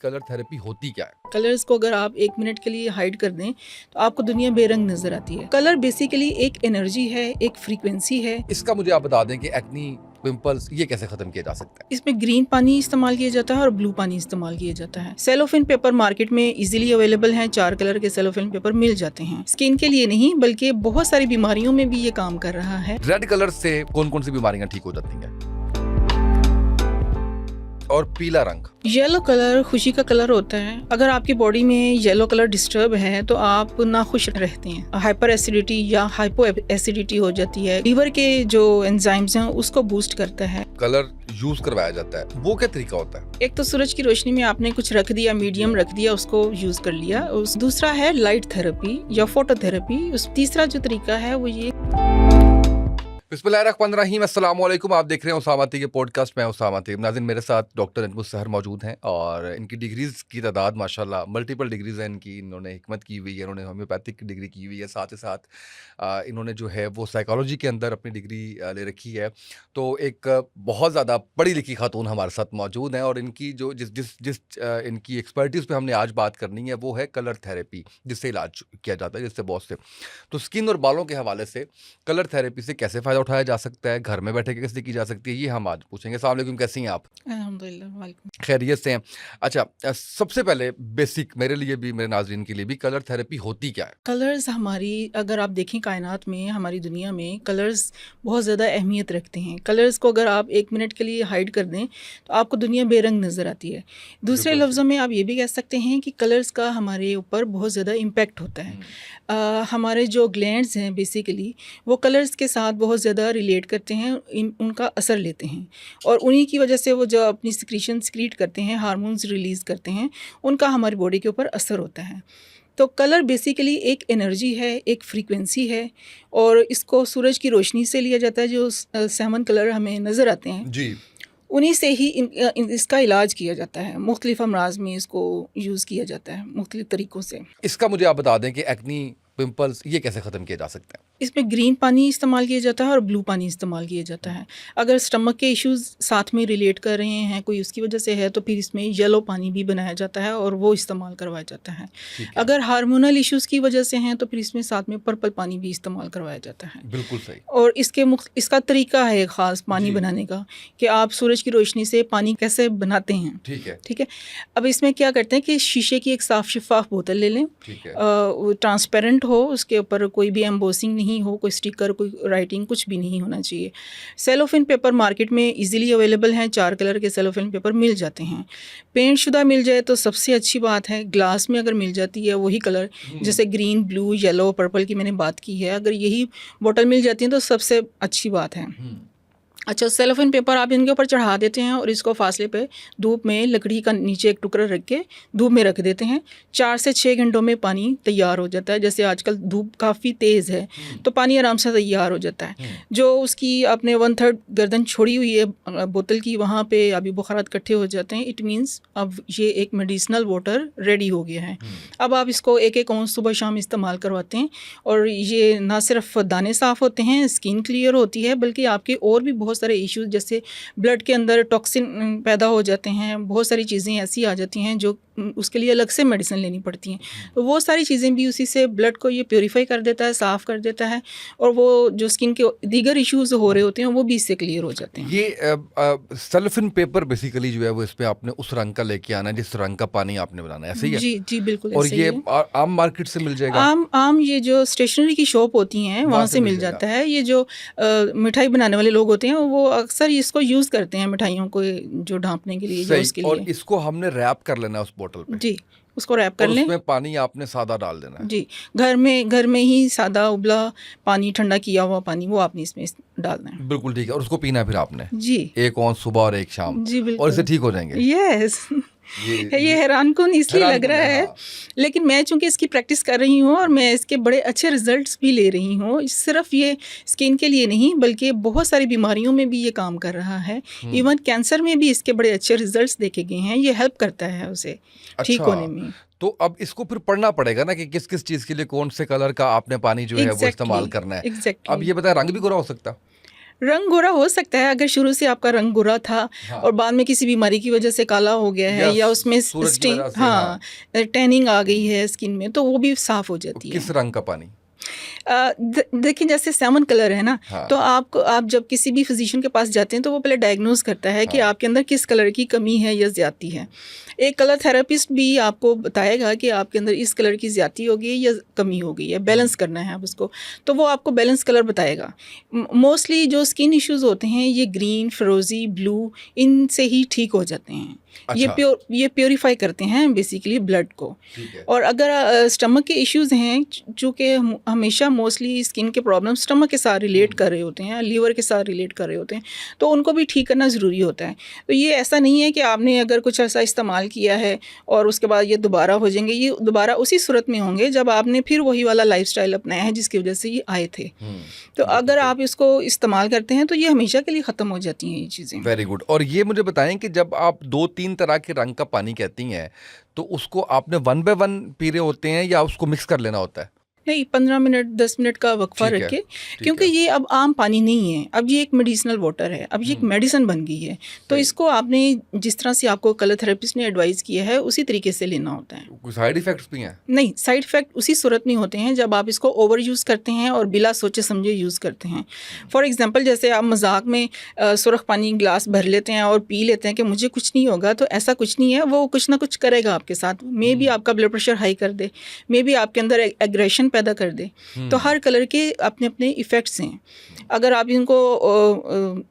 Colour therapy होती क्या है? कलर्स को अगर आप 1 मिनट के लिए हाइड कर दें तो आपको दुनिया बेरंग नज़र आती है। कलर बेसिकली एक एनर्जी है, एक फ्रीक्वेंसी है। इसका मुझे आप बता दें कि एक्नी, पिंपल्स ये कैसे खत्म किया जा सकता है? इसमें ग्रीन पानी इस्तेमाल किया जाता है और ब्लू पानी इस्तेमाल किया जाता है। सेलोफेन पेपर मार्केट में इजीली अवेलेबल हैं। 4 कलर के सेलोफेन पेपर मिल जाते हैं। स्किन के लिए नहीं बल्कि बहुत सारी बीमारियों में भी ये काम कर रहा है। रेड कलर से कौन कौन सी बीमारियां ठीक हो जाती हैं? और पीला रंग? येलो कलर खुशी का कलर होता है। अगर आपकी बॉडी में येलो कलर डिस्टर्ब है तो आप नाखुश रहते हैं। हाइपर एसिडिटी या हाइपो एसिडिटी हो जाती है। लीवर के जो एंजाइम्स हैं उसको बूस्ट करता है। कलर यूज करवाया जाता है, वो क्या तरीका होता है? एक तो सूरज की रोशनी में आपने कुछ रख दिया, मीडियम रख दिया, उसको यूज कर लिया। दूसरा है लाइट थेरेपी या फोटोथेरेपी। तीसरा जो तरीका है वो ये। बिस्मिल्लाहिर्रहमानिर्रहीम, अस्सलाम वालेकुम। आप देख रहे हैं उसामा ती के पॉडकास्ट। मैं उसामा ती। नाज़रीन, मेरे साथ डॉक्टर अनबु सहर मौजूद हैं और इनकी डिग्रीज़ की तादाद माशाल्लाह मल्टीपल डिग्रीज़ हैं इनकी। इन्होंने हिकमत की हुई है, इन्होंने होम्योपैथिक की डिग्री की हुई है, साथ ही साथ इन्होंने जो है वो साइकोलॉजी के अंदर अपनी डिग्री ले रखी है। तो एक बहुत ज़्यादा पढ़ी लिखी खातून हमारे साथ मौजूद हैं और इनकी जो जिस जिस जिस इनकी एक्सपर्टीज़ पे हमने आज बात करनी है वो है कलर थेरेपी, जिससे इलाज किया जाता है, जिससे बहुत से तो स्किन और बालों के हवाले से कलर थेरेपी से कैसे फ़ायदा उठाया जा सकता है, घर में बैठे के कैसे की जा सकती है, ये हम आज पूछेंगे। अस्सलाम वालेकुम, कैसी हैं आप? अल्हम्दुलिल्लाह, वालेकुम। खैरियत से हैं? अच्छा, सबसे पहले बेसिक मेरे लिए भी, मेरे नाज़रीन के लिए भी, कलर थेरेपी होती क्या है? कलर्स हमारी, अगर आप देखें कायनात में, हमारी दुनिया में कलर्स बहुत ज़्यादा अहमियत रखते हैं। कलर्स को अगर आप 1 मिनट के लिए हाइड कर दें तो आपको दुनिया बेरंग नज़र आती है। दूसरे बिल्कुल लफ्ज़ों में आप ये भी कह सकते हैं कि कलर्स का हमारे ऊपर बहुत ज़्यादा इम्पैक्ट होता है। हमारे जो ग्लैंड्स हैं बेसिकली वो कलर्स के साथ बहुत ज़्यादा रिलेट करते हैं, उनका असर लेते हैं और उन्हीं की वजह से वो जो अपनी सिक्रीशन सिक्रीट करते हैं, हार्मोन्स रिलीज़ करते हैं, उनका हमारी बॉडी के ऊपर असर होता है। तो कलर बेसिकली एक एनर्जी है, एक फ्रीक्वेंसी है और इसको सूरज की रोशनी से लिया जाता है। जो सेवन कलर हमें नज़र आते हैं जी। उन्हीं से ही इसका इलाज किया जाता है। मुख्तलिफ अमराज में इसको यूज़ किया जाता है मुख्तलिफ तरीक़ों से। इसका मुझे आप बता दें कि एक्नी, पिंपल्स ये कैसे ख़त्म किया जा सकता है? इसमें ग्रीन पानी इस्तेमाल किया जाता है और ब्लू पानी इस्तेमाल किया जाता है। अगर स्टमक के इश्यूज़ साथ में रिलेट कर रहे हैं, कोई उसकी वजह से है, तो फिर इसमें येलो पानी भी बनाया जाता है और वो इस्तेमाल करवाया जाता है। ठीक है। अगर हार्मोनल इश्यूज़ की वजह से हैं तो फिर इसमें साथ में पर्पल पानी भी इस्तेमाल करवाया जाता है। बिल्कुल सही। और इसका तरीका है ख़ास पानी जी। बनाने का कि आप सूरज की रोशनी से पानी कैसे बनाते हैं। ठीक है। ठीक है। अब इसमें क्या करते हैं कि शीशे की एक साफ़ शफ़ाफ़ बोतल ले लें। ठीक है। वो ट्रांसपेरेंट हो, उसके ऊपर कोई भी एम्बोसिंग नहीं हो, कोई स्टिकर, कोई राइटिंग कुछ भी नहीं होना चाहिए। सेलोफेन पेपर मार्केट में इजीली अवेलेबल हैं। 4 कलर के सेलोफेन पेपर मिल जाते हैं। पेंट शुदा मिल जाए तो सबसे अच्छी बात है। ग्लास में अगर मिल जाती है वही कलर, जैसे ग्रीन, ब्लू, येलो, पर्पल की मैंने बात की है, अगर यही बोतल मिल जाती है तो सबसे अच्छी बात है। अच्छा, सेलोफेन पेपर आप इनके ऊपर चढ़ा देते हैं और इसको फासले पे धूप में लकड़ी का नीचे एक टुकड़ा रख के धूप में रख देते हैं। 4 से 6 घंटों में पानी तैयार हो जाता है। जैसे आजकल धूप काफ़ी तेज़ है तो पानी आराम से तैयार हो जाता है। जो उसकी आपने 1/3 गर्दन छोड़ी हुई है बोतल की, वहाँ पे अभी बुखारात इकट्ठे हो जाते हैं। इट मीन्स अब ये एक मेडिसिनल वाटर रेडी हो गया है। अब आप इसको एक एक औंस सुबह शाम इस्तेमाल करवाते हैं और ये ना सिर्फ दाने साफ़ होते हैं, स्किन क्लियर होती है, बल्कि आपके और भी बहुत सारे इश्यूज, जैसे ब्लड के अंदर टॉक्सिन पैदा हो जाते हैं, बहुत सारी चीज़ें ऐसी आ जाती हैं जो उसके लिए अलग से मेडिसिन लेनी पड़ती हैं। तो वो सारी चीज़ें भी उसी से ब्लड को ये प्योरीफाई कर देता है, साफ़ कर देता है और वो जो स्किन के दीगर इश्यूज हो रहे होते हैं वो भी इससे क्लियर हो जाते हैं। ये सेलोफेन पेपर बेसिकली जो है वो इसमें आपने उस रंग का लेके आना है जिस रंग का पानी आपने बनाना है, ऐसे ही है? जी जी, बिल्कुल और ऐसे ये ही है। आम मार्केट से मिल जाएगा? आम ये जो स्टेशनरी की शॉप होती हैं वहाँ से मिल जाता है। ये जो मिठाई बनाने वाले लोग होते हैं वो अक्सर इसको यूज़ करते हैं मिठाइयों को जो ढाँपने के लिए, जो सही। उसके और लिए। इसको हमने रैप कर लेना है उस बोतल पे जी, उसको रैप कर और लें। उसमें पानी आपने सादा डाल देना है। जी, घर में ही सादा उबला पानी, ठंडा किया हुआ पानी, वो आपने इसमें डालना है। बिल्कुल ठीक है। और उसको पीना है फिर आपने जी। 1 औंस सुबह और 1 शाम, जी, और इससे बिल्कुल। ठीक हो जाएंगे? यस। ये ये हैरानकुन इसलिए लग हैरानकुन रहा है, है, हाँ। लेकिन मैं चूँकि इसकी प्रैक्टिस कर रही हूँ और मैं इसके बड़े अच्छे रिज़ल्ट्स भी ले रही हूँ। सिर्फ़ ये स्किन के लिए नहीं बल्कि बहुत सारी बीमारियों में भी ये काम कर रहा है। इवन कैंसर में भी इसके बड़े अच्छे रिज़ल्ट्स देखे गए हैं। ये हेल्प करता है उसे ठीक अच्छा, होने में। तो अब इसको फिर पढ़ना पड़ेगा ना कि किस-किस चीज़ के लिए कौन से कलर का आपने पानी जो है वो इस्तेमाल एग्ज़ैक्टली, करना है। अब एग्ज़ैक्टली। ये बताएं, रंग भी गोरा हो सकता है? रंग गोरा हो सकता है अगर शुरू से आपका रंग गोरा था हाँ और बाद में किसी बीमारी की वजह से काला हो गया है या उसमें सूरज की स्टेन, वजह से, हाँ। टैनिंग आ गई है स्किन में, तो वो भी साफ हो जाती किस है। रंग का पानी? देखिए जैसे सेमन कलर है ना, हाँ तो आप जब किसी भी फिजिशियन के पास जाते हैं तो वो पहले डायग्नोज करता है कि हाँ आपके अंदर किस कलर की कमी है या ज्यादती है। एक कलर थेरेपिस्ट भी आपको बताएगा कि आपके अंदर इस कलर की ज्यादती हो गई है या कमी हो गई है, बैलेंस करना है आप उसको, तो वो आपको बैलेंस कलर बताएगा। मोस्टली जो स्किन इश्यूज होते हैं ये ग्रीन, फिरोजी, ब्लू, इनसे ही ठीक हो जाते हैं। अच्छा ये प्योरीफाई करते हैं बेसिकली ब्लड को। ठीक है। और अगर स्टमक के इश्यूज हैं, चूँकि हमेशा मोस्टली स्किन के प्रॉब्लम स्टमक के साथ रिलेट कर रहे होते हैं, लीवर के साथ रिलेट कर रहे होते हैं, तो उनको भी ठीक करना ज़रूरी होता है। तो ये ऐसा नहीं है कि आपने अगर कुछ ऐसा इस्तेमाल किया है और उसके बाद ये दोबारा हो जाएंगे, ये दोबारा उसी सूरत में होंगे जब आपने फिर वही वाला लाइफस्टाइल अपनाया है जिसकी वजह से ये आए थे। तो अगर आप इसको इस्तेमाल करते हैं तो ये हमेशा के लिए ख़त्म हो जाती हैं ये चीज़ें। Very good. और ये मुझे बताएं कि जब आप 2-3 तरह के रंग का पानी कहती हैं तो उसको आपने 1 बाय 1 पी रहे होते हैं या उसको मिक्स कर लेना होता है? नहीं, 15 मिनट 10 मिनट का वक्फा ठीक है, रखे, ठीक क्योंकि है। ये अब आम पानी नहीं है, अब ये एक मेडिसिनल वाटर है, अब ये एक मेडिसिन बन गई है। तो सही। इसको आपने जिस तरह से आपको कलर थेरेपिस्ट ने एडवाइस किया है उसी तरीके से लेना होता है। कोई साइड इफेक्ट्स भी हैं? नहीं, साइड इफ़ेक्ट उसी सूरत में होते हैं जब आप इसको ओवर यूज़ करते हैं और बिला सोचे समझे यूज़ करते हैं। फॉर एग्जांपल जैसे आप मजाक में सुरख पानी गिलास भर लेते हैं और पी लेते हैं कि मुझे कुछ नहीं होगा, तो ऐसा कुछ नहीं है, वो कुछ ना कुछ करेगा आपके साथ। मे बी आपका ब्लड प्रेशर हाई कर दे, मे बी आपके अंदर एग्रेशन पैदा कर दे। तो हर कलर के अपने अपने इफ़ेक्ट्स हैं। अगर आप इनको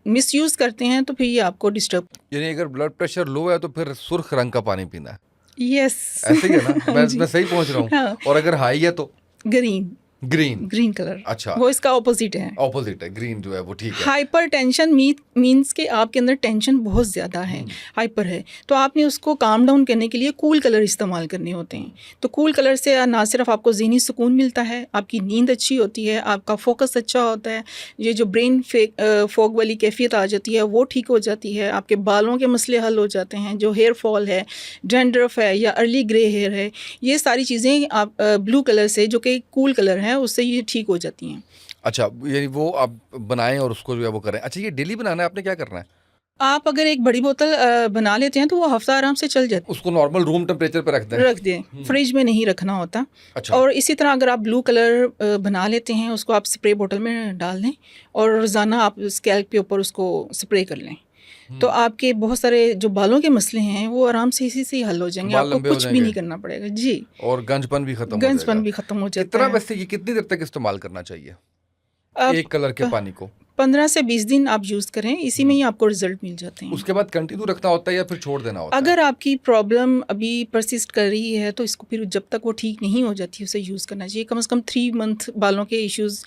मिसयूज़ करते हैं तो फिर ये आपको डिस्टर्ब। यानी अगर ब्लड प्रेशर लो है तो फिर सुर्ख रंग का पानी पीना है, यस। ऐसे ही है ना? मैं जी। मैं सही पहुंच रहा हूँ? हाँ, और अगर हाई है तो ग्रीन, ग्रीन। ग्रीन कलर, अच्छा, वो इसका ऑपोजिट है। ऑपोजिट है, ग्रीन जो है वो ठीक है। हाइपर टेंशन मीन्स कि आपके अंदर टेंशन बहुत ज़्यादा है, हाइपर है, तो आपने उसको काम डाउन करने के लिए कूल कलर इस्तेमाल करने होते हैं। तो कूल कलर से ना सिर्फ आपको ज़हनी सुकून मिलता है, आपकी नींद अच्छी होती है, आपका फोकस अच्छा होता है, ये जो ब्रेन फॉग वाली कैफियत आ जाती है वो ठीक हो जाती है, आपके बालों के मसले हल हो जाते हैं, जो हेयर फॉल है, डैंड्रफ है या अर्ली ग्रे हेयर है, ये सारी चीज़ें आप ब्लू कलर से, जो कि कूल कलर है, उससे ये ठीक हो जाती हैं। अच्छा, यानी वो आप बनाएं और उसको जो है वो करें। अच्छा, ये डेली बनाना है, आपने क्या करना है? आप अगर एक बड़ी बोतल बना लेते हैं तो वो हफ्ता आराम से चल जाती उसको नॉर्मल रूम टेम्परेचर पे रख दें? है। रख दें, फ्रिज में नहीं रखना होता। अच्छा। और इसी तरह अगर आप ब्लू कलर बना लेते हैं, उसको आप स्प्रे बोतल में डाल दें और रोज़ाना आप स्कैल्प के ऊपर उसको स्प्रे कर लें, तो आपके बहुत सारे जो बालों के मसले हैं वो आराम से इसी से ही हल हो जाएंगे, बाल आपको लंबे हो कुछ भी जाएंगे नहीं करना पड़ेगा। जी, और गंजपन भी खत्म हो गंजपन जाएगा। भी ख़त्म हो जाता कितना है। वैसे ये कितनी देर तक इस्तेमाल करना चाहिए अब एक कलर के पानी को? 15 से 20 दिन आप यूज़ करें, इसी में ही आपको रिजल्ट मिल जाते हैं। उसके बाद कंटिन्यू रखना होता है या फिर छोड़ देना होता है? अगर आपकी प्रॉब्लम अभी परसिस्ट कर रही है तो इसको फिर जब तक वो ठीक नहीं हो जाती उसे यूज़ करना चाहिए। कम से कम 3 मंथ बालों के इश्यूज़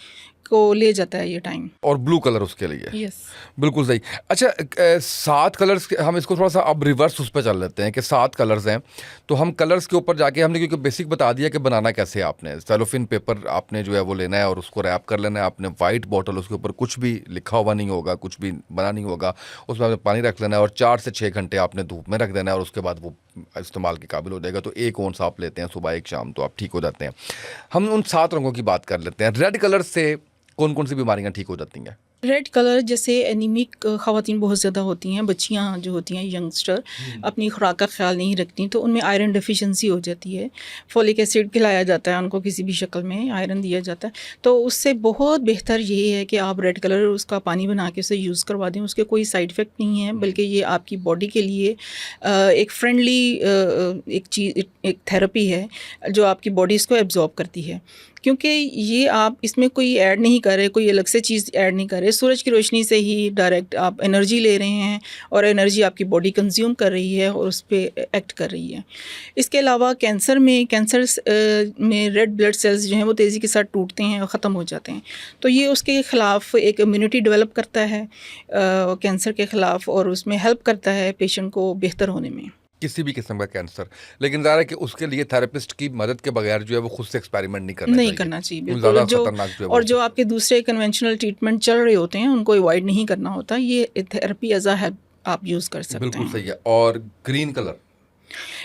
को ले जाता है ये टाइम। और ब्लू कलर उसके लिए? यस। बिल्कुल सही। अच्छा, 7 कलर्स, हम इसको थोड़ा सा अब रिवर्स उस पर चल लेते हैं कि 7 कलर्स हैं, तो हम कलर्स के ऊपर जाके हमने क्योंकि बेसिक बता दिया कि बनाना कैसे है। आपने सेलोफिन पेपर आपने जो है वो लेना है और उसको रैप कर लेना है। आपने वाइट बॉटल, उसके ऊपर कुछ भी लिखा हुआ नहीं होगा, कुछ भी बना नहीं होगा, उसमें आपने पानी रख लेना है और 4 से 6 घंटे आपने धूप में रख देना है और उसके बाद वो इस्तेमाल के काबिल हो जाएगा। तो 1 ओंस आप लेते हैं सुबह 1 शाम, तो आप ठीक हो जाते हैं। हम उन 7 रंगों की बात कर लेते हैं। रेड कलर से कौन कौन सी बीमारियां ठीक हो जाती हैं? रेड कलर जैसे एनीमिक ख़वातीन बहुत ज़्यादा होती हैं, बच्चियां जो होती हैं यंगस्टर अपनी खुराक का ख्याल नहीं रखती, तो उनमें आयरन डेफिशिएंसी हो जाती है। फोलिक एसिड खिलाया जाता है उनको, किसी भी शक्ल में आयरन दिया जाता है, तो उससे बहुत बेहतर यही है कि आप रेड कलर उसका पानी बना के उसे यूज़ करवा दें। उसके कोई साइड इफ़ेक्ट नहीं है, बल्कि ये आपकी बॉडी के लिए एक फ्रेंडली एक थेरेपी है जो आपकी बॉडी इसको एब्जॉर्ब करती है, क्योंकि ये आप इसमें कोई ऐड नहीं कर रहे, कोई अलग से चीज़ ऐड नहीं कर रहे। सूरज की रोशनी से ही डायरेक्ट आप एनर्जी ले रहे हैं और एनर्जी आपकी बॉडी कंज्यूम कर रही है और उस पर एक्ट कर रही है। इसके अलावा कैंसर में रेड ब्लड सेल्स जो हैं वो तेज़ी के साथ टूटते हैं और ख़त्म हो जाते हैं, तो ये उसके ख़िलाफ़ एक इम्यूनिटी डेवलप करता है कैंसर के ख़िलाफ़, और उसमें हेल्प करता है पेशेंट को बेहतर होने में। किसी भी किस्म का कैंसर, लेकिन ज़ाहिर है कि उसके लिए थेरेपिस्ट की मदद के बगैर जो है वो खुद से एक्सपेरिमेंट नहीं करना चाहिए। बिल्कुल। ज़्यादा खतरनाक जो है और जो आपके दूसरे कन्वेंशनल ट्रीटमेंट चल रहे होते हैं उनको अवॉइड नहीं करना होता। ये थेरेपी एज अ हेल्प आप यूज़ कर सकते हैं। बिल्कुल सही है। और ग्रीन कलर?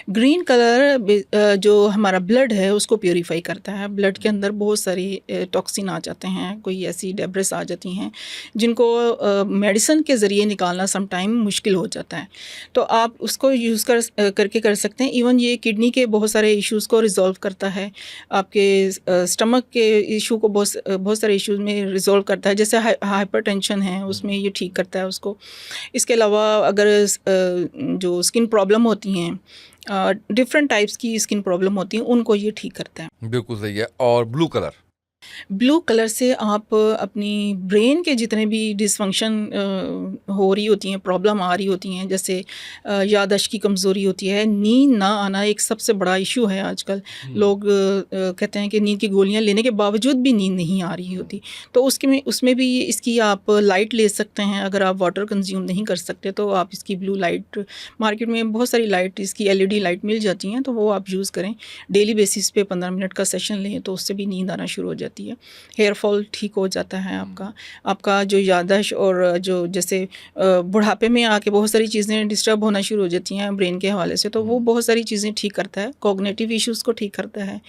ग्रीन कलर जो हमारा ब्लड है उसको प्योरीफाई करता है। ब्लड के अंदर बहुत सारी टॉक्सिन आ जाते हैं, कोई ऐसी डेब्रिस आ जाती हैं जिनको मेडिसिन के ज़रिए निकालना सम टाइम मुश्किल हो जाता है। तो आप उसको यूज़ करके कर सकते हैं। इवन ये किडनी के बहुत सारे इश्यूज़ को रिज़ॉल्व करता है, आपके स्टमक के इशू को बहुत सारे इश्यूज़ में रिज़ॉल्व करता है। जैसे हाइपरटेंशन है उसमें ये ठीक करता है उसको। इसके अलावा अगर जो स्किन प्रॉब्लम होती हैं, डिफरेंट टाइप्स की स्किन प्रॉब्लम होती हैं, उनको ये ठीक करता है। बिल्कुल सही है। और ब्लू कलर? ब्लू कलर से आप अपनी ब्रेन के जितने भी डिसफंक्शन हो रही होती हैं, प्रॉब्लम आ रही होती हैं, जैसे याददाश्त की कमज़ोरी होती है, नींद ना आना एक सबसे बड़ा इशू है आजकल। लोग कहते हैं कि नींद की गोलियां लेने के बावजूद भी नींद नहीं आ रही होती, तो उसमें भी इसकी आप लाइट ले सकते हैं। अगर आप वाटर कंज्यूम नहीं कर सकते तो आप इसकी ब्लू लाइट, मार्केट में बहुत सारी लाइट इसकी LED लाइट मिल जाती हैं, तो वो आप यूज़ करें। डेली बेसिस पे 15 मिनट का सेशन लें तो उससे भी नींद आना शुरू हो जाती है। हेयर फॉल ठीक हो जाता है आपका जो याददाश्त और जो जैसे बुढ़ापे में आके बहुत सारी चीज़ें डिस्टर्ब होना शुरू हो जाती हैं ब्रेन के हवाले से, तो वो बहुत सारी चीज़ें ठीक करता है। कॉग्निटिव इश्यूज़ को ठीक करता है।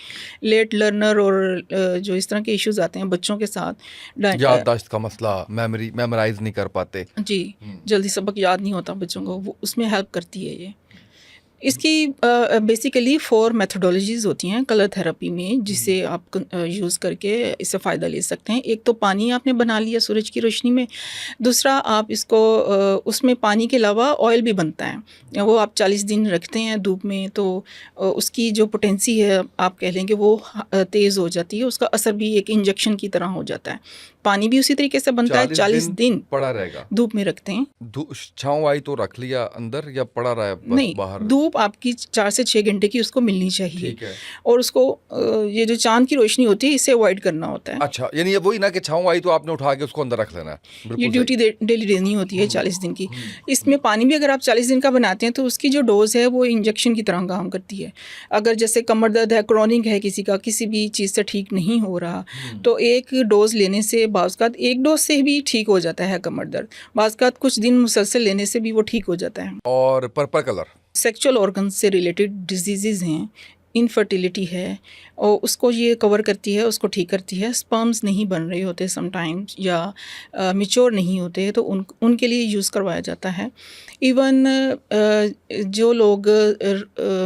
लेट लर्नर और जो इस तरह के इश्यूज़ आते हैं बच्चों के साथ, याददाश्त का मसला, मेमोराइज नहीं कर पाते जी, जल्दी सबक याद नहीं होता बच्चों को, वो उसमें हेल्प करती है ये। इसकी बेसिकली 4 मेथोडोलॉजीज़ होती हैं कलर थेरेपी में, जिसे आप यूज़ करके इससे फ़ायदा ले सकते हैं। एक तो पानी आपने बना लिया सूरज की रोशनी में, दूसरा आप इसको उसमें पानी के अलावा ऑयल भी बनता है, वो आप 40 दिन रखते हैं धूप में, तो उसकी जो पोटेंसी है आप कह लें कि वो तेज़ हो जाती है, उसका असर भी एक इंजेक्शन की तरह हो जाता है। पानी भी उसी तरीके से बनता है, 40 दिन पड़ा रहेगा, धूप में रखते हैं। छाँव आई तो रख लिया अंदर या पड़ा रहा बस नहीं, बाहर? धूप आपकी 4 से 6 घंटे की उसको मिलनी चाहिए। ठीक है। और उसको ये जो चांद की रोशनी होती है इसे अवॉइड करना होता है। अच्छा, यानी ये वही ना कि छाँव आई तो आपने उठा के उसको अंदर रख लेना है। ये बिल्कुल ड्यूटी डेली देनी होती है 40 दिन की। इसमें पानी भी अगर आप 40 दिन का बनाते हैं तो उसकी जो डोज है वो इंजेक्शन की तरह काम करती है। अगर जैसे कमर दर्द है, क्रॉनिक है किसी का, किसी भी चीज़ से ठीक नहीं हो रहा, तो एक डोज लेने से बाज़-औक़ात एक डोज से भी ठीक हो जाता है कमर दर्द। बाज़-औक़ात कुछ दिन मुसलसल लेने से भी वो ठीक हो जाता है। और पर्पल कलर? सेक्सुअल ऑर्गन से रिलेटेड डिजीज़ हैं, इनफर्टिलिटी है, और उसको ये कवर करती है, उसको ठीक करती है। स्पर्म्स नहीं बन रहे होते समटाइम्स, या मैच्योर नहीं होते, तो उनके लिए यूज़ करवाया जाता है। इवन जो लोग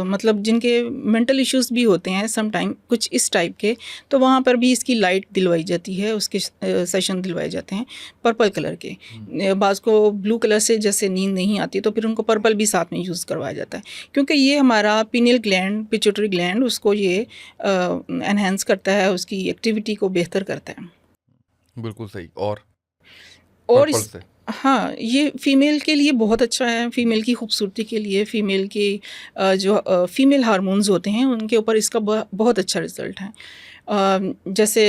मतलब जिनके मेंटल इश्यूज़ भी होते हैं समटाइम कुछ इस टाइप के, तो वहाँ पर भी इसकी लाइट दिलवाई जाती है, उसके सेशन दिलवाए जाते हैं पर्पल कलर के। बाज़ को ब्लू कलर से जैसे नींद नहीं आती तो फिर उनको पर्पल भी साथ में यूज़ करवाया जाता है, क्योंकि ये हमारा पीनियल ग्लैंड, पिट्यूटरी ग्लैंड, उसको ये एनहांस करता है, उसकी एक्टिविटी को बेहतर करता है। बिल्कुल सही। और पर्पल से हाँ, ये फ़ीमेल के लिए बहुत अच्छा है, फ़ीमेल की खूबसूरती के लिए, फ़ीमेल की जो फ़ीमेल हार्मोन्स होते हैं उनके ऊपर इसका बहुत अच्छा रिज़ल्ट है। जैसे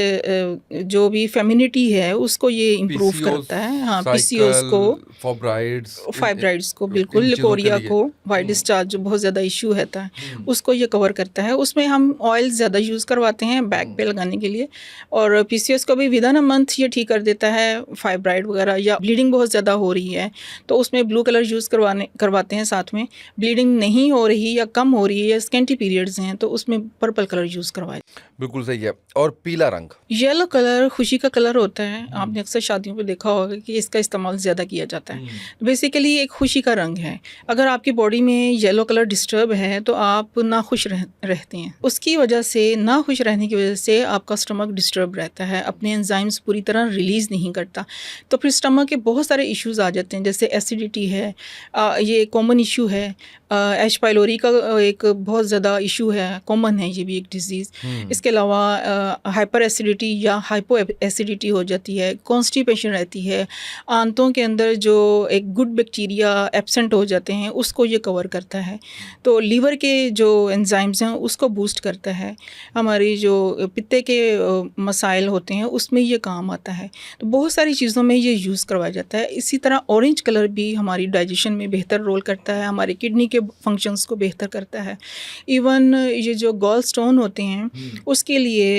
जो भी फेमिनिटी है उसको ये इम्प्रूव करता है। हाँ, PCOS को, फाइब्राइड्स को, बिल्कुल, लिकोरिया को, वाइट डिस्चार्ज जो बहुत ज़्यादा इशू रहता है उसको ये कवर करता है। उसमें हम ऑयल ज़्यादा यूज़ करवाते हैं बैक पे लगाने के लिए, और PCOS को भी विदिन अ मंथ ये ठीक कर देता है। फाइब्राइड वगैरह या ब्लीडिंग बहुत ज़्यादा हो रही है तो उसमें ब्लू कलर यूज़ करवाते हैं साथ में। ब्लीडिंग नहीं हो रही या कम हो रही है या स्कैंटी पीरियड्स हैं तो उसमें पर्पल कलर यूज़ करवाए। बिल्कुल सही है। और पीला रंग? येलो कलर खुशी का कलर होता है। आपने अक्सर शादियों पे देखा होगा कि इसका इस्तेमाल ज़्यादा किया जाता है। बेसिकली एक खुशी का रंग है। अगर आपकी बॉडी में येलो कलर डिस्टर्ब है तो आप नाखुश रहते हैं। उसकी वजह से, नाखुश रहने की वजह से आपका स्टमक डिस्टर्ब रहता है, अपने एंजाइम्स पूरी तरह रिलीज़ नहीं करता, तो फिर स्टमक के बहुत सारे इश्यूज़ आ जाते हैं, जैसे एसिडिटी है, ये कॉमन इशू है। एच पाइलोरी का एक बहुत ज़्यादा इशू है, कॉमन है ये भी एक डिज़ीज़। इसके अलावा हाइपर एसिडिटी या हाइपो एसिडिटी हो जाती है, कॉन्स्टिपेशन रहती है, आंतों के अंदर जो एक गुड बैक्टीरिया एब्सेंट हो जाते हैं उसको ये कवर करता है। तो लीवर के जो एंजाइम्स हैं उसको बूस्ट करता है। हमारी जो पित्ते के मसाइल होते हैं उसमें ये काम आता है। तो बहुत सारी चीज़ों में ये यूज़ करवाया जाता है। इसी तरह ऑरेंज कलर भी हमारी डाइजेशन में बेहतर रोल करता है, हमारे किडनी के फंक्शंस को बेहतर करता है। इवन ये जो गॉल स्टोन होते हैं उसके लिए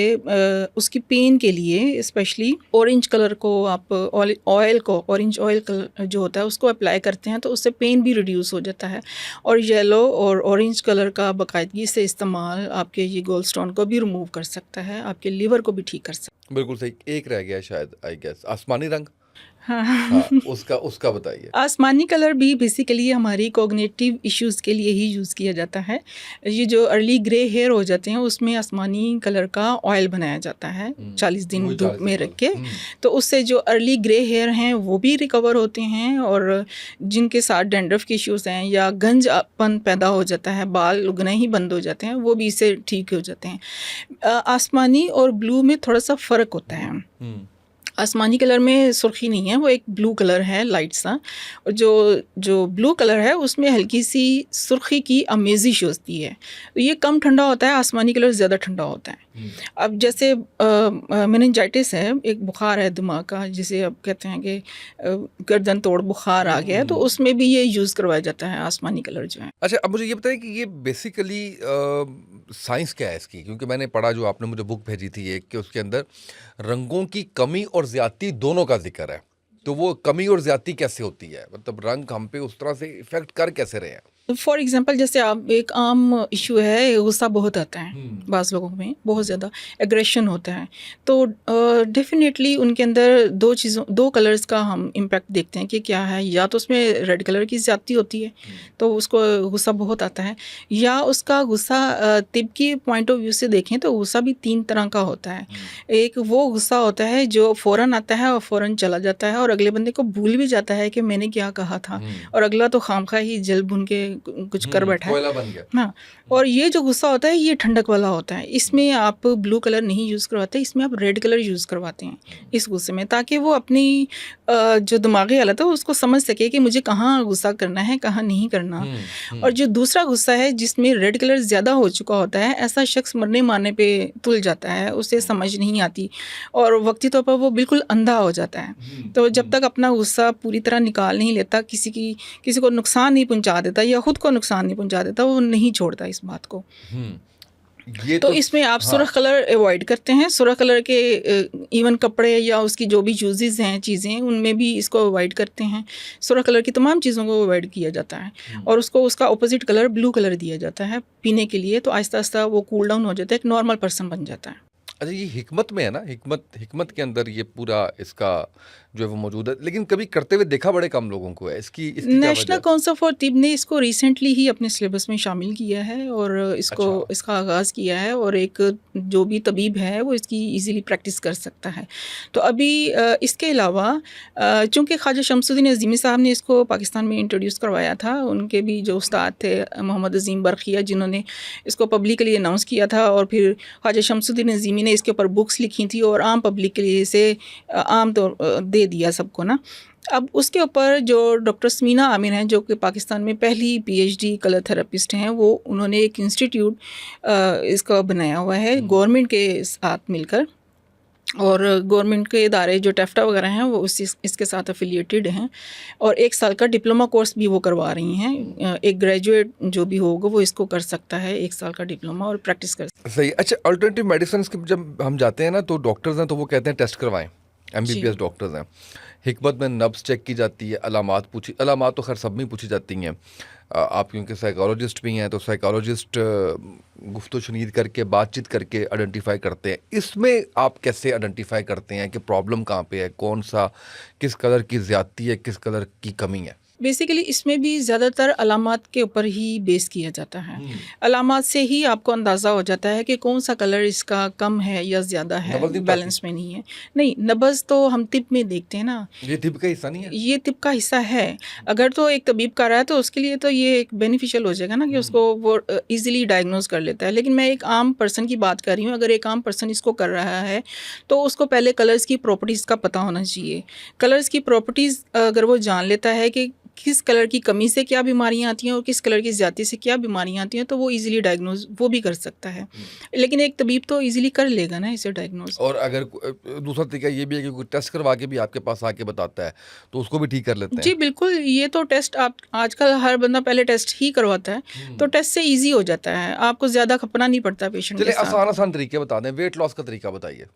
उसकी पेन के लिए स्पेशली ऑरेंज कलर को आप ऑरेंज ऑयल कलर जो होता है उसको अप्लाई करते हैं तो उससे पेन भी रिड्यूस हो जाता है। और येलो और ऑरेंज कलर का बाकायदगी से इस्तेमाल आपके ये गोल्ड स्टोन को भी रिमूव कर सकता है, आपके लिवर को भी ठीक कर सकता है। बिल्कुल सही। एक रह गया शायद, आई गेस आसमानी रंग। हाँ हाँ, उसका बताइए। आसमानी कलर भी बेसिकली हमारी कोग्निटिव इश्यूज़ के लिए ही यूज़ किया जाता है। ये जो अर्ली ग्रे हेयर हो जाते हैं उसमें आसमानी कलर का ऑयल बनाया जाता है 40 दिन वही धूप 40 में दिन रख के। बाद। तो उससे जो अर्ली ग्रे हेयर हैं वो भी रिकवर होते हैं, और जिनके साथ डैंड्रफ के इश्यूज़ हैं या गंजपन पैदा हो जाता है, बाल उगना ही बंद हो जाते हैं, वो भी इससे ठीक हो जाते हैं। आसमानी और ब्लू में थोड़ा सा फ़र्क होता है। आसमानी कलर में सुर्खी नहीं है, वो एक ब्लू कलर है लाइट सा, और जो ब्लू कलर है उसमें हल्की सी सुर्खी की अमेजिश होती है। तो ये कम ठंडा होता है, आसमानी कलर ज़्यादा ठंडा होता है। अब जैसे मेनिंजाइटिस है, एक बुखार है दिमाग का जिसे अब कहते हैं कि गर्दन तोड़ बुखार आ गया है, तो उसमें भी ये यूज़ करवाया जाता है आसमानी कलर जो है। अच्छा, अब मुझे ये बताइए कि ये बेसिकली साइंस क्या है इसकी? क्योंकि मैंने पढ़ा, जो आपने मुझे बुक भेजी थी एक, कि उसके अंदर रंगों की कमी और ज्यादती दोनों का जिक्र है। तो वो कमी और ज्यादती कैसे होती है? मतलब रंग हम पे उस तरह से इफेक्ट कर कैसे रहे हैं? फॉर एग्जांपल जैसे आप एक आम इशू है, गुस्सा बहुत आता है बाज़ लोगों में, बहुत ज़्यादा एग्रेशन होता है। तो डेफिनेटली उनके अंदर दो कलर्स का हम इम्पैक्ट देखते हैं कि क्या है, या तो उसमें रेड कलर की ज़्यादती होती है तो उसको गुस्सा बहुत आता है, या उसका गुस्सा तिब की पॉइंट ऑफ व्यू से देखें तो गुस्सा भी 3 तरह का होता है। एक वो गुस्सा होता है जो फ़ौरन आता है और फ़ौरन चला जाता है और अगले बंदे को भूल भी जाता है कि मैंने क्या कहा था, और अगला तो खामखा ही जल भुन के कुछ कर बैठा है। कोयला बन गया। हाँ, और ये जो गुस्सा होता है ये ठंडक वाला होता है। इसमें आप ब्लू कलर नहीं यूज़ करवाते, इसमें आप रेड कलर यूज़ करवाते हैं इस गुस्से में, ताकि वो अपनी जो दिमागी हालत है उसको समझ सके कि मुझे कहाँ गुस्सा करना है, कहाँ नहीं करना। और जो दूसरा गुस्सा है जिसमें रेड कलर ज़्यादा हो चुका होता है, ऐसा शख्स मरने मारने पे तुल जाता है, उसे समझ नहीं आती और वक्ती तौर पर वो बिल्कुल अंधा हो जाता है। तो जब तक अपना गुस्सा पूरी तरह निकाल नहीं लेता, किसी को नुकसान नहीं पहुंचा देता या खुद को नुकसान नहीं पहुंचा देता, वो नहीं छोड़ता इस बात को। ये तो इसमें आप सुर्ख कलर अवॉइड करते हैं। सुर्ख कलर के इवन कपड़े या उसकी जो भी यूजेस हैं चीज़ें, उनमें भी इसको अवॉइड करते हैं। सुर्ख कलर की तमाम चीज़ों को अवॉइड किया जाता है और उसको उसका ऑपोजिट कलर ब्लू कलर दिया जाता है पीने के लिए। तो आहिस्ता आहिस्ता वो कूल डाउन हो जाता है, एक नॉर्मल पर्सन बन जाता है। अच्छा, ये हिकमत में है ना, हिकमत के अंदर ये पूरा इसका जो है वो मौजूद है, लेकिन कभी करते हुए देखा बड़े कम लोगों को है। इसकी क्या वजह नेशनल है? काउंसिल फॉर तिब ने इसको रिसेंटली ही अपने सिलेबस में शामिल किया है और इसका आगाज़ किया है, और एक जो भी तबीब है वो इसकी इजीली प्रैक्टिस कर सकता है। तो अभी इसके अलावा चूँकि ख्वाजा शमसुद्दीन अज़ीमी साहब ने इसको पाकिस्तान में इंट्रोड्यूस करवाया था, उनके भी जो उस्ताद थे मोहम्मद अज़ीम बरखिया, जिन्होंने इसको पब्लिकली अनाउंस किया था, और फिर ख्वाजा शमसुद्दीन अज़ीमी ने इसके ऊपर बुक्स लिखी थी और आम पब्लिक के लिए इसे आम तौर दे दिया सबको ना। अब उसके ऊपर जो डॉक्टर स्मीना आमिर हैं, जो कि पाकिस्तान में पहली पीएचडी कलर थेरेपिस्ट हैं, वो उन्होंने एक इंस्टीट्यूट इसका बनाया हुआ है गवर्नमेंट के साथ मिलकर, और गवर्नमेंट के इदारे जो टेफ्टा वगैरह हैं वो इसके साथ एफिलिएटेड हैं, और 1 साल का डिप्लोमा कोर्स भी वो करवा रही हैं। एक ग्रेजुएट जो भी होगा वो इसको कर सकता है, 1 साल का डिप्लोमा, और प्रैक्टिस कर सकता है। सही। अच्छा, अल्टरनेटिव मेडिसिन के जब हम जाते हैं ना, तो डॉक्टर्स हैं तो वो कहते हैं टेस्ट करवाएं। एमबीबीएस डॉक्टर्स हैं। हिकमत में नब्ज़ चेक की जाती है, अलामात तो खैर सब में पूछी जाती हैं। आप क्योंकि साइकोलॉजिस्ट भी हैं, तो साइकोलॉजिस्ट गुफ्तो शुनीद करके, बातचीत करके आइडेंटिफाई करते हैं। इसमें आप कैसे आइडेंटिफाई करते हैं कि प्रॉब्लम कहाँ पे है, कौन सा, किस कलर की ज़्यादती है, किस कलर की कमी है? बेसिकली इसमें भी ज़्यादातर अलामात के ऊपर ही बेस किया जाता है। अलामात से ही आपको अंदाज़ा हो जाता है कि कौन सा कलर इसका कम है या ज़्यादा है, बैलेंस में नहीं है। नहीं, नब्ज़ तो हम तिब में देखते हैं ना, ये तिब का हिस्सा नहीं है? ये तिब का हिस्सा है। अगर तो एक तबीब कर रहा है तो उसके लिए तो ये एक बेनिफिशियल हो जाएगा ना, कि उसको वो ईज़िली डायग्नोज कर लेता है। लेकिन मैं एक आम पर्सन की बात कर रही हूँ। अगर एक आम पर्सन इसको कर रहा है तो उसको पहले कलर्स की प्रॉपर्टीज़ का पता होना चाहिए। कलर्स की प्रॉपर्टीज़ अगर वो जान लेता है कि किस कलर की कमी से क्या बीमारियां आती हैं और किस कलर की ज़्यादती से क्या बीमारियां आती हैं, तो वो इजीली डायग्नोज वो भी कर सकता है। लेकिन एक तबीब तो इजीली कर लेगा ना इसे डायग्नोज। और अगर दूसरा तरीका ये भी है कि कोई टेस्ट करवा के भी आपके पास आके बताता है, तो उसको भी ठीक कर लेते जी हैं। बिल्कुल, ये तो टेस्ट आप आजकल हर बंदा पहले टेस्ट ही करवाता है, तो टेस्ट से इजी हो जाता है, आपको ज़्यादा खपना नहीं पड़ता पेशेंट के चलिए साथ। आसान आसान तरीके बता दें, वेट लॉस का तरीका बताइए।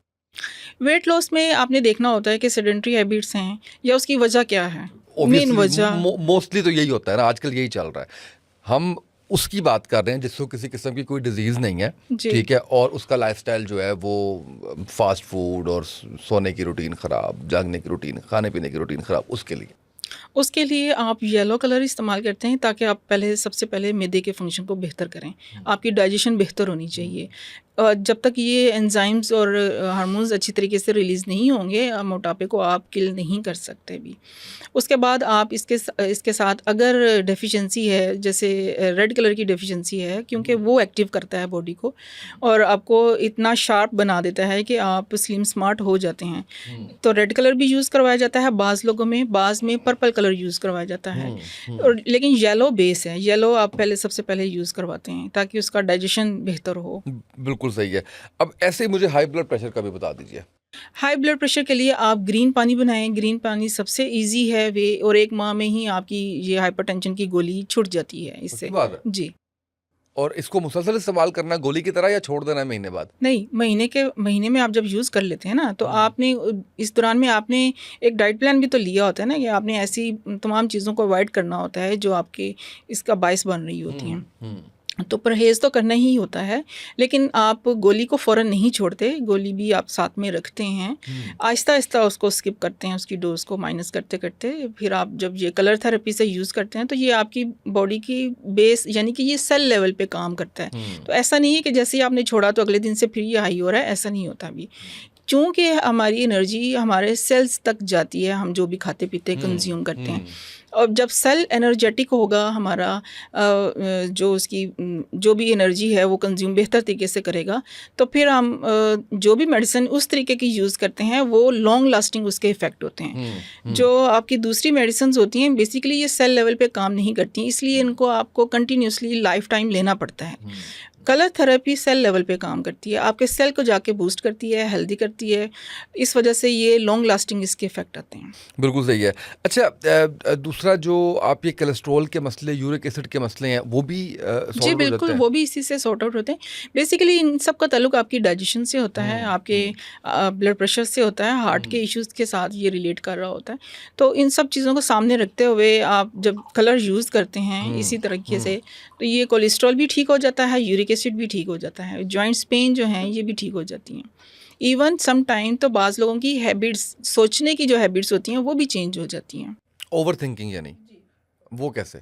वेट लॉस में आपने देखना होता है कि सेडेंटरी हैबिट्स हैं या उसकी वजह क्या है, मेन ऑब्वियसली वजह। मोस्टली तो यही होता है ना, आजकल यही चल रहा है। हम उसकी बात कर रहे हैं जिसको किसी किस्म की कोई डिजीज़ नहीं है, जी ठीक है, और उसका लाइफस्टाइल जो है वो फास्ट फूड और सोने की रूटीन ख़राब, जागने की रूटीन, खाने पीने की रूटीन ख़राब, उसके लिए। उसके लिए आप येलो कलर इस्तेमाल करते हैं ताकि आप सबसे पहले मैदे के फंक्शन को बेहतर करें, आपकी डाइजेशन बेहतर होनी चाहिए। जब तक ये एंजाइम्स और हार्मोन्स अच्छी तरीके से रिलीज़ नहीं होंगे, मोटापे को आप किल नहीं कर सकते भी। उसके बाद आप इसके साथ अगर डेफिशिएंसी है, जैसे रेड कलर की डेफिशिएंसी है, क्योंकि वो एक्टिव करता है बॉडी को और आपको इतना शार्प बना देता है कि आप स्लिम स्मार्ट हो जाते हैं, तो रेड कलर भी यूज़ करवाया जाता है बाज़ लोगों में, बाज़ में पर्पल कलर यूज़ करवाया जाता है। और लेकिन येलो बेस है, येलो आप सबसे पहले यूज़ करवाते हैं ताकि उसका डाइजेशन बेहतर हो। बिल्कुल सही है। अब ऐसे ही मुझे हाई ब्लड प्रेशर का भी बता दीजिए। हाई ब्लड प्रेशर के लिए आप ग्रीन पानी बनाएं, ग्रीन पानी सबसे इजी है वे, और 1 माह में ही आपकी ये हाइपरटेंशन की गोली छूट जाती है उसकी इससे। बात है। जी और इसको मुसलसल इस्तेमाल करना गोली की तरह या छोड़ देना है महीने बाद? नहीं, महीने में आप जब यूज़ कर लेते हैं ना, तो आपने इस दौरान में आपने एक डाइट प्लान भी तो लिया होता है ना, कि आपने ऐसी तमाम चीज़ों को अवॉइड करना होता है जो आपके इसका बायस बन रही होती हैं। तो परहेज़ तो करना ही होता है, लेकिन आप गोली को फ़ौरन नहीं छोड़ते, गोली भी आप साथ में रखते हैं। आहिस्ता-आहिस्ता उसको स्किप करते हैं, उसकी डोज़ को माइनस करते-करते, फिर आप जब ये कलर थेरेपी से यूज़ करते हैं, तो ये आपकी बॉडी की बेस यानी कि ये सेल लेवल पे काम करता है। तो ऐसा नहीं है कि जैसे ही आपने छोड़ा तो अगले दिन से फिर ये हाई हो रहा है, ऐसा नहीं होता अभी। चूँकि हमारी एनर्जी हमारे सेल्स तक जाती है, हम जो भी खाते-पीते कंज़्यूम करते हैं। और जब सेल एनर्जेटिक होगा हमारा, जो उसकी जो भी एनर्जी है वो कंज्यूम बेहतर तरीके से करेगा, तो फिर हम जो भी मेडिसिन उस तरीके की यूज़ करते हैं वो लॉन्ग लास्टिंग उसके इफ़ेक्ट होते हैं। जो आपकी दूसरी मेडिसिन होती हैं बेसिकली ये सेल लेवल पे काम नहीं करती, इसलिए इनको आपको कंटिन्यूसली लाइफ टाइम लेना पड़ता है। कलर थेरेपी सेल लेवल पे काम करती है, आपके सेल को जाके बूस्ट करती है, हेल्दी करती है, इस वजह से ये लॉन्ग लास्टिंग इसके इफ़ेक्ट आते हैं। बिल्कुल सही है। अच्छा, दूसरा जो आप ये कोलेस्ट्रॉल के मसले, यूरिक एसिड के मसले हैं, वो भी जी सॉल्व हो बिल्कुल, जाते हैं? वो भी इसी से सॉर्ट आउट होते हैं। बेसिकली इन सब का ताल्लुक आपकी डाइजेशन से होता है, आपके ब्लड प्रेशर से होता है, हार्ट के इश्यूज़ के साथ ये रिलेट कर रहा होता है। तो इन सब चीज़ों को सामने रखते हुए आप जब कलर यूज़ करते हैं इसी तरीके से, तो ये कोलेस्ट्रॉल भी ठीक हो जाता है, यूरिक एसिड भी ठीक हो जाता है, जॉइंट्स पेन जो हैं ये भी ठीक हो जाती हैं। इवन सम टाइम तो बाज़ लोगों की हैबिट्स, सोचने की जो हैबिट्स होती हैं वो भी चेंज हो जाती हैं। ओवरथिंकिंग यानी? वो कैसे?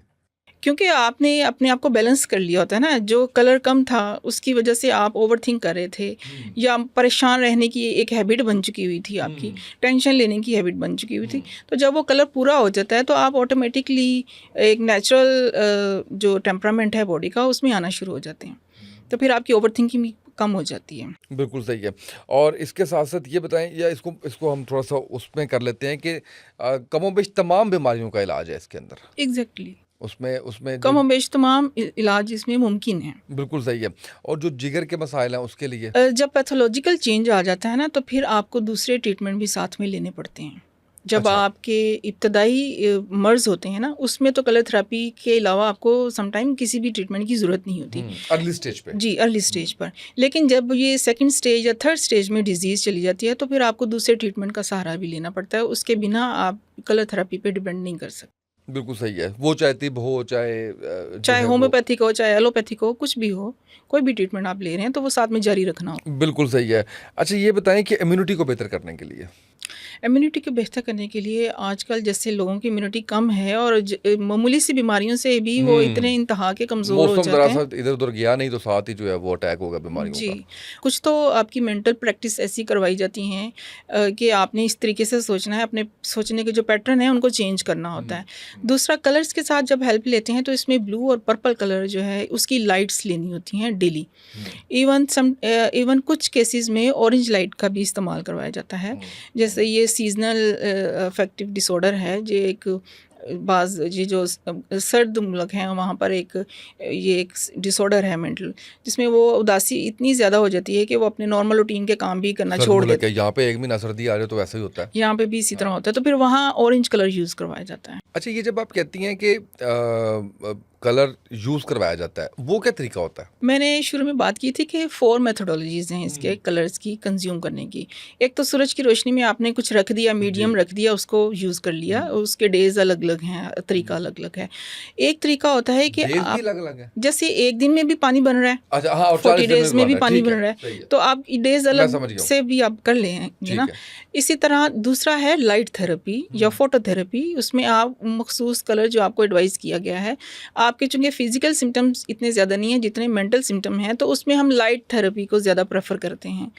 क्योंकि आपने अपने आप को बैलेंस कर लिया होता है ना, जो कलर कम था उसकी वजह से आप ओवरथिंक कर रहे थे, या परेशान रहने की एक हैबिट बन चुकी हुई थी आपकी, टेंशन लेने की हैबिट बन चुकी हुई थी। तो जब वो कलर पूरा हो जाता है तो आप ऑटोमेटिकली एक नेचुरल जो टेम्परामेंट है बॉडी का उसमें आना शुरू हो जाते हैं, तो फिर आपकी ओवरथिंकिंग भी कम हो जाती है। बिल्कुल सही है। और इसके साथ-साथ ये बताएँ, या इसको हम थोड़ा-सा उसमें कर लेते हैं कि कमोबेश तमाम बीमारियों का इलाज है इसके अंदर। एग्जैक्टली, उसमें उसमें कम जो और बेश तमाम इलाज इसमें मुमकिन है। बिल्कुल सही है। और जो जिगर के मसाइल हैं उसके लिए? जब पैथोलॉजिकल चेंज आ जाता है ना, तो फिर आपको दूसरे ट्रीटमेंट भी साथ में लेने पड़ते हैं। जब अच्छा। आपके इब्तदाई मर्ज़ होते हैं ना, उसमें तो कलर थेरेपी के अलावा आपको समटाइम किसी भी ट्रीटमेंट की ज़रूरत नहीं होती। अर्ली स्टेज पे? जी, अर्ली स्टेज पर। लेकिन जब ये सेकंड स्टेज या थर्ड स्टेज में डिज़ीज़ चली जाती है, तो फिर आपको दूसरे ट्रीटमेंट का सहारा भी लेना पड़ता है। उसके बिना आप कलर थेरेपी पे डिपेंड नहीं कर सकते। बिल्कुल सही है। वो चाहे तिब हो, चाहे जो चाहे है वो। होम्योपैथिक हो, चाहे एलोपैथिक हो, कुछ भी हो, कोई भी ट्रीटमेंट आप ले रहे हैं तो वो साथ में जारी रखना हो। बिल्कुल सही है। अच्छा, ये बताएँ कि इम्यूनिटी को बेहतर करने के लिए? इम्यूनिटी को बेहतर करने के लिए आजकल जैसे लोगों की इम्यूनिटी कम है और मामूली सी बीमारियों से भी वो इतने इंतहा के कमज़ोर हो मौसम जाते हैं। ज़रा-सा इधर-उधर गया नहीं तो साथ ही जो है वो अटैक होगा बीमारियों जी, का। कुछ तो आपकी मेंटल प्रैक्टिस ऐसी करवाई जाती हैं कि आपने इस तरीके से सोचना है, अपने सोचने के जो पैटर्न है उनको चेंज करना होता है। दूसरा, कलर्स के साथ जब हेल्प लेते हैं तो इसमें ब्लू और पर्पल कलर जो है उसकी लाइट्स लेनी होती हैं डेली। इवन कुछ केसेस में ऑरेंज लाइट का भी इस्तेमाल करवाया जाता है। जैसे ये सीजनल अफेक्टिव डिसऑर्डर है, जो एक बाज़ ये जो सर्द मुल्क हैं वहाँ पर ये एक डिसऑर्डर है मेंटल, जिसमें वो उदासी इतनी ज़्यादा हो जाती है कि वो अपने नॉर्मल रूटीन के काम भी करना सर्द छोड़ मुल्क देते है, हैं। यहाँ पे 1 महीना सर्दी आ रही है तो वैसा ही होता है। यहाँ पे भी इसी तरह हाँ। होता है, तो फिर वहाँ ऑरेंज कलर यूज़ करवाया जाता है। अच्छा, ये जब आप कहती हैं कि कलर यूज़ करवाया जाता है, वो क्या तरीका होता है? मैंने शुरू में बात की थी कि 4 मेथोडोलॉजीज़ हैं इसके कलर्स की कंज्यूम करने की। एक तो सूरज की रोशनी में आपने कुछ रख दिया, मीडियम जी। रख दिया, उसको यूज़ कर लिया, उसके डेज़ अलग-अलग हैं, तरीका अलग-अलग है। एक तरीका होता है कि डेज़ भी आप अलग-अलग हैं? जैसे एक दिन में भी पानी बन रहा है, अच्छा, हाँ, और 40 40 दिन डेज़ में भी पानी ठीक बन है, रहा है, सही है। तो आप डेज़ मैं अलग समझ गया हूँ। से भी आप कर लेंगे ठीक ना। है। इसी तरह दूसरा है लाइट थेरेपी या फोटोथेरेपी, उसमें आप मखसूस कलर जो आपको एडवाइस किया गया है, आपके चूँकि फिज़िकल सिम्पटम्स इतने ज़्यादा नहीं है जितने मेंटल सिम्पटम हैं, तो उसमें हम लाइट थेरेपी को ज़्यादा प्रेफ़र करते हैं।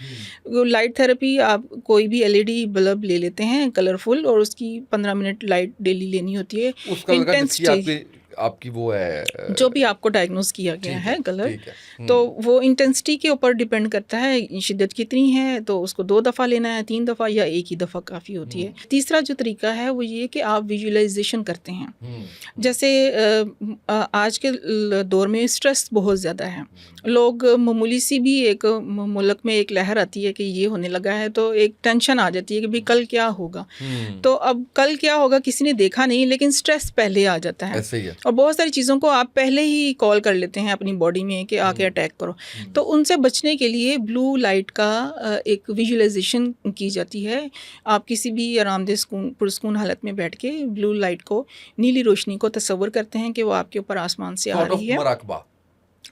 वो लाइट थेरेपी आप कोई भी एलईडी बल्ब ले लेते हैं कलरफुल, और उसकी 15 मिनट लाइट डेली लेनी होती है। उस कलर का जिसकी इंटेंसिटी आपकी आपकी वो है जो भी आपको डायग्नोस किया गया ठीक है कलर, ठीक है। तो वो इंटेंसिटी के ऊपर डिपेंड करता है, शिद्दत कितनी है, तो उसको 2 दफ़ा लेना है, 3 दफ़ा, या एक ही दफ़ा काफ़ी होती है। तीसरा जो तरीका है वो ये कि आप विजुअलाइज़ेशन करते हैं। जैसे आज के दौर में स्ट्रेस बहुत ज़्यादा है। लोग मामूली सी भी एक मुल्क में एक लहर आती है कि ये होने लगा है, तो एक टेंशन आ जाती है कि भाई कल क्या होगा। तो अब कल क्या होगा किसी ने देखा नहीं, लेकिन स्ट्रेस पहले आ जाता है, ऐसे ही है। और बहुत सारी चीज़ों को आप पहले ही कॉल कर लेते हैं अपनी बॉडी में कि आके अटैक करो। तो उनसे बचने के लिए ब्लू लाइट का एक विजुअलाइजेशन की जाती है। आप किसी भी आरामदेह पुरस्कून हालत में बैठ के ब्लू लाइट को, नीली रोशनी को तस्वर करते हैं कि वो आपके ऊपर आसमान से आ सॉर्ट ऑफ रही है। मुराकबा।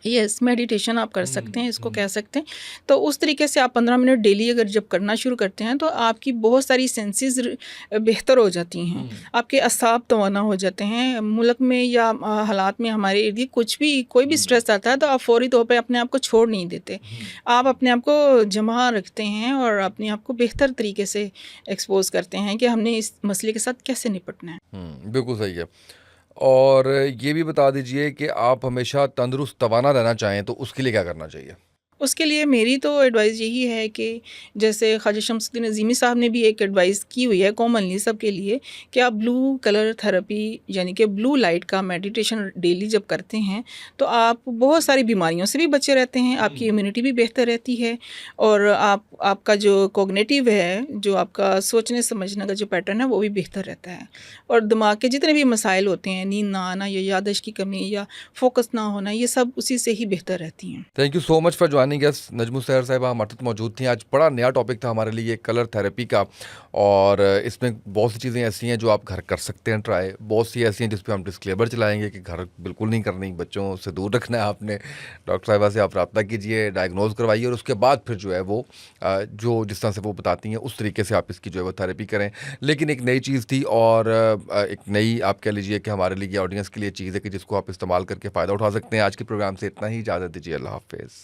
यस, मेडिटेशन आप कर सकते हैं, इसको कह सकते हैं। तो उस तरीके से आप 15 मिनट डेली अगर जब करना शुरू करते हैं, तो आपकी बहुत सारी सेंसेस बेहतर हो जाती हैं। आपके असाब तवाना हो जाते हैं। मुल्क में या हालात में हमारे इर्द गिर्द कुछ भी कोई भी स्ट्रेस आता है, तो आप फौरी तौर पे अपने आप को छोड़ नहीं देते। आप अपने आप को जमा रखते हैं और अपने आप को बेहतर तरीके से एक्सपोज़ करते हैं कि हमने इस मसले के साथ कैसे निपटना है। बिल्कुल सही है। और ये भी बता दीजिए कि आप हमेशा तंदुरुस्त तवाना रहना चाहें तो उसके लिए क्या करना चाहिए? उसके लिए मेरी तो एडवाइस यही है कि जैसे ख्वाजा शम्सुद्दीन अज़ीमी साहब ने भी एक एडवाइस की हुई है कॉमनली सबके लिए, कि आप ब्लू कलर थेरेपी यानी कि ब्लू लाइट का मेडिटेशन डेली जब करते हैं, तो आप बहुत सारी बीमारियों से भी बचे रहते हैं, आपकी इम्यूनिटी भी बेहतर रहती है, और आपका जो कॉग्निटिव है, जो आपका सोचने समझने का जो पैटर्न है, वो भी बेहतर रहता है, और दिमाग के जितने भी मसाइल होते हैं, नींद ना आना या याददाश्त की कमी या फोकस ना होना, ये सब उसी से ही बेहतर रहती हैं। Thank you so much for joining us. Najmu Sahar Sahiba हमारे साथ मौजूद थी। आज बड़ा नया टॉपिक था हमारे लिए कलर थेरेपी का, और इसमें बहुत सी चीज़ें ऐसी हैं जो आप घर कर सकते हैं ट्राई, बहुत सी ऐसी हैं जिस पे हम डिस्क्लेमर चलाएंगे कि घर बिल्कुल नहीं करनी, बच्चों से दूर रखना है आपने। डॉक्टर साहिबा से आप रब्ता कीजिए, डायग्नोज करवाइए, और उसके बाद फिर जो है वो जो जिस तरह से वो बताती हैं उस तरीके से आप इसकी जो है वो थेरेपी करें। लेकिन एक नई चीज़ थी, और एक नई आप कह लीजिए कि हमारे लिए ऑडियंस के लिए चीज़ है कि जिसको आप इस्तेमाल करके फ़ायदा उठा सकते हैं। आज के प्रोग्राम से इतना ही, इजाज़त दीजिए, अल्लाह हाफ़िज़।